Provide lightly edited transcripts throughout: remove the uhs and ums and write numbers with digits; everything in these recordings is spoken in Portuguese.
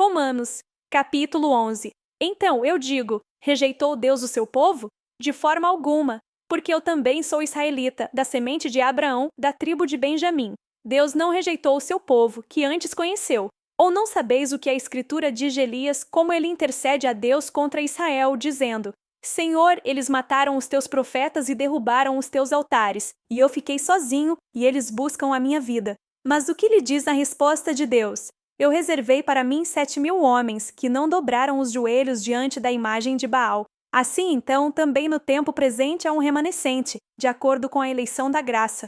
Romanos, capítulo 11. Então, eu digo, rejeitou Deus o seu povo? De forma alguma, porque eu também sou israelita, da semente de Abraão, da tribo de Benjamim. Deus não rejeitou o seu povo, que antes conheceu. Ou não sabeis o que a Escritura diz de Elias, como ele intercede a Deus contra Israel, dizendo: Senhor, eles mataram os teus profetas e derrubaram os teus altares, e eu fiquei sozinho, e eles buscam a minha vida. Mas o que lhe diz a resposta de Deus? Eu reservei para mim 7.000 homens, que não dobraram os joelhos diante da imagem de Baal. Assim, então, também no tempo presente há um remanescente, de acordo com a eleição da graça.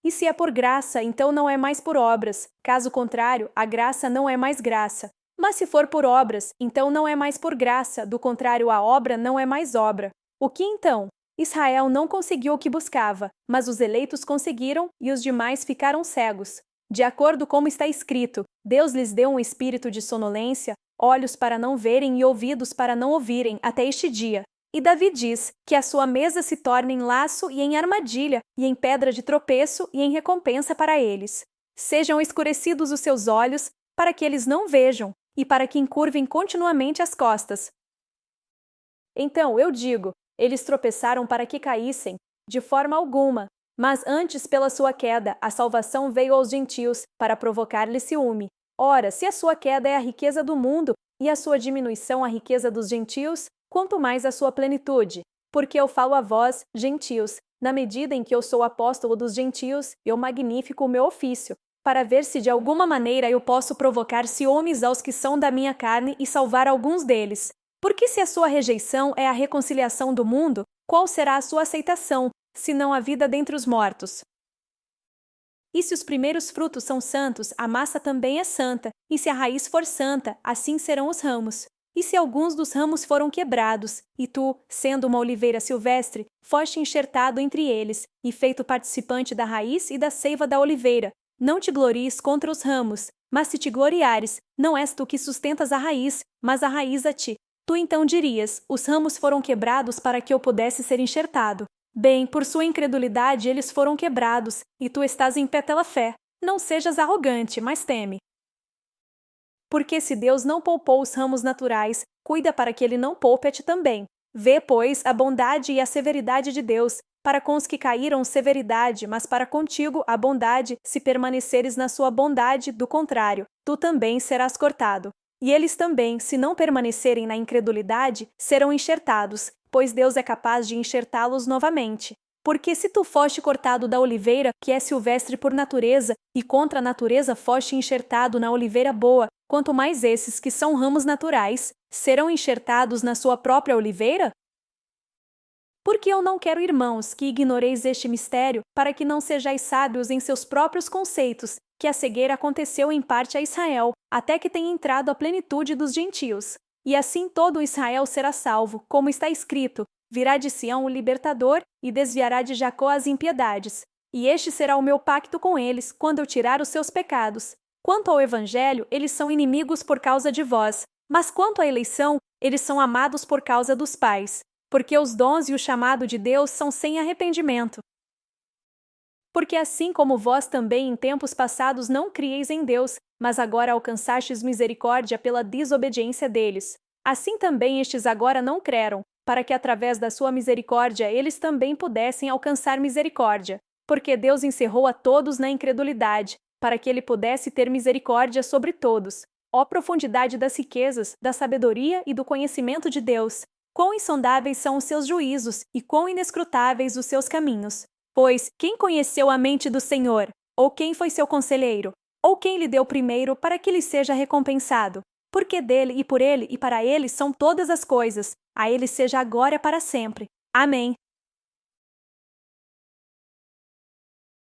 E se é por graça, então não é mais por obras. Caso contrário, a graça não é mais graça. Mas se for por obras, então não é mais por graça, do contrário, a obra não é mais obra. O que então? Israel não conseguiu o que buscava, mas os eleitos conseguiram e os demais ficaram cegos. De acordo com como está escrito, Deus lhes deu um espírito de sonolência, olhos para não verem e ouvidos para não ouvirem, até este dia. E Davi diz que a sua mesa se torne em laço e em armadilha, e em pedra de tropeço e em recompensa para eles. Sejam escurecidos os seus olhos, para que eles não vejam, e para que encurvem continuamente as costas. Então, eu digo, eles tropeçaram para que caíssem, de forma alguma, mas antes pela sua queda, a salvação veio aos gentios, para provocar-lhes ciúme. Ora, se a sua queda é a riqueza do mundo, e a sua diminuição a riqueza dos gentios, quanto mais a sua plenitude. Porque eu falo a vós, gentios, na medida em que eu sou apóstolo dos gentios, eu magnifico o meu ofício, para ver se de alguma maneira eu posso provocar ciúmes aos que são da minha carne e salvar alguns deles. Porque se a sua rejeição é a reconciliação do mundo, qual será a sua aceitação, senão a vida dentre os mortos? E se os primeiros frutos são santos, a massa também é santa, e se a raiz for santa, assim serão os ramos. E se alguns dos ramos foram quebrados, e tu, sendo uma oliveira silvestre, foste enxertado entre eles, e feito participante da raiz e da seiva da oliveira, não te glories contra os ramos, mas se te gloriares, não és tu que sustentas a raiz, mas a raiz a ti. Tu então dirias, os ramos foram quebrados para que eu pudesse ser enxertado. Bem, por sua incredulidade eles foram quebrados, e tu estás em pé pela fé. Não sejas arrogante, mas teme. Porque se Deus não poupou os ramos naturais, cuida para que ele não poupe a ti também. Vê, pois, a bondade e a severidade de Deus, para com os que caíram severidade, mas para contigo a bondade, se permaneceres na sua bondade, do contrário, tu também serás cortado. E eles também, se não permanecerem na incredulidade, serão enxertados, pois Deus é capaz de enxertá-los novamente. Porque se tu foste cortado da oliveira, que é silvestre por natureza, e contra a natureza foste enxertado na oliveira boa, quanto mais esses, que são ramos naturais, serão enxertados na sua própria oliveira? Porque eu não quero, irmãos, que ignoreis este mistério, para que não sejais sábios em seus próprios conceitos, que a cegueira aconteceu em parte a Israel, até que tenha entrado a plenitude dos gentios. E assim todo Israel será salvo, como está escrito: virá de Sião o libertador, e desviará de Jacó as impiedades. E este será o meu pacto com eles, quando eu tirar os seus pecados. Quanto ao evangelho, eles são inimigos por causa de vós, mas quanto à eleição, eles são amados por causa dos pais. Porque os dons e o chamado de Deus são sem arrependimento. Porque assim como vós também em tempos passados não crieis em Deus, mas agora alcançastes misericórdia pela desobediência deles, assim também estes agora não creram, para que através da sua misericórdia eles também pudessem alcançar misericórdia. Porque Deus encerrou a todos na incredulidade, para que ele pudesse ter misericórdia sobre todos. Ó profundidade das riquezas, da sabedoria e do conhecimento de Deus! Quão insondáveis são os seus juízos, e quão inescrutáveis os seus caminhos! Pois, quem conheceu a mente do Senhor? Ou quem foi seu conselheiro? Ou quem lhe deu primeiro para que lhe seja recompensado? Porque dele e por ele e para ele são todas as coisas. A ele seja agora para sempre. Amém.